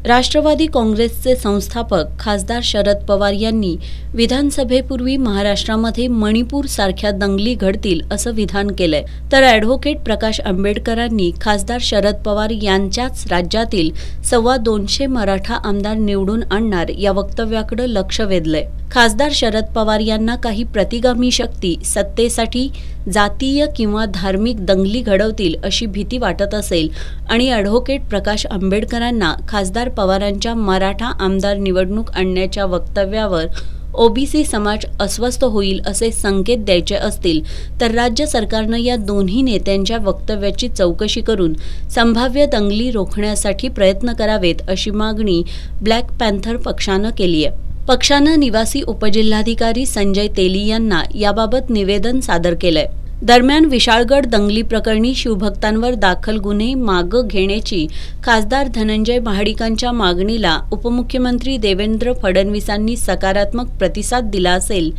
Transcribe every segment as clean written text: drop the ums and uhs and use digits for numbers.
राष्ट्रवादी काँग्रेसचे संस्थापक खासदार शरद पवार यांनी विधानसभेपूर्वी महाराष्ट्रामध्ये मणिपूर सारख्या दंगली घडतील असं विधान केलंय, तर ॲडव्होकेट प्रकाश आंबेडकरांनी खासदार शरद पवार यांच्याच राज्यातील 225 मराठा आमदार निवडून आणणार या वक्तव्याकडे लक्ष वेधलंय। खासदार शरद पवार यांना काही प्रतिगामी शक्ती सत्तेसाठी जातीय किंवा धार्मिक दंगली घडवतील अशी भीती वाटत असेल आणि ॲडव्होकेट प्रकाश आंबेडकरांना खासदार पवारांच्या मराठा आमदार निवडणूक आणण्याच्या वक्तव्यावर ओबीसी समाज अस्वस्थ होईल असे संकेत द्यायचे असतील तर राज्य सरकारने या दोन्ही नेत्यांच्या वक्तव्याची चौकशी करून संभाव्य दंगली रोखण्यासाठी प्रयत्न करावेत अशी मागणी ब्लॅक पॅन्थर पक्षाने केली आहे। पक्षाने निवासी उपजिल्हाधिकारी संजय तेली यांना याबाबत निवेदन सादर केलंय। दरम्यान विशाळगड दंगली प्रकरणी शिवभक्तांवर दाखल गुन्हे मागे घेण्याची खासदार धनंजय महाडिकांच्या मागणीला उपमुख्यमंत्री देवेंद्र फडणवीसांनी सकारात्मक प्रतिसाद दिला असेल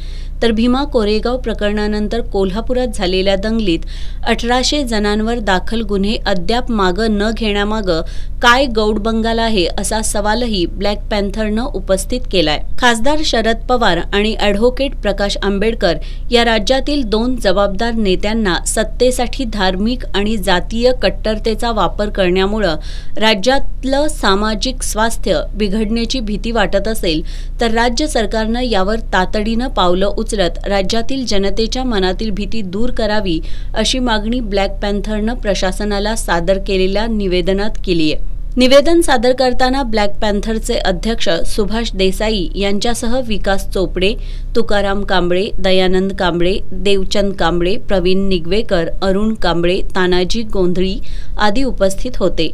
तर भीमा कोरेगाव प्रकरणानंतर कोल्हापुरात झालेल्या दंगलीत 1800 जणांवर दाखल गुन्हे अद्याप मागे न घेण्यामागे काय गौडबंगाल आहे असा सवालही ब्लॅक पॅन्थरने उपस्थित केलाय। खासदार शरद पवार आणि ॲडव्होकेट प्रकाश आंबेडकर या राज्यातील दोन जबाबदार नेत्यांना सत्तेसाठी धार्मिक आणि जातीय कट्टरतेचा वापर करण्यामुळे राज्यातलं सामाजिक स्वास्थ्य बिघडण्याची भीती वाटत असेल तर राज्य सरकारने यावर तातडीने पावलं उचलत राज्यातील जनतेच्या मनातील भीती दूर करावी अशी मागणी ब्लॅक पॅन्थरने प्रशासनाला सादर केलेल्या निवेदनात केली आहे। निवेदन सादर करताना ब्लॅक पॅन्थरचे अध्यक्ष सुभाष देसाई यांच्यासह विकास चोपडे, तुकाराम कांबळे, दयानंद कांबळे, देवचंद कांबळे, प्रवीण निगवेकर, अरुण कांबळे, तानाजी गोंधळी आदी उपस्थित होते।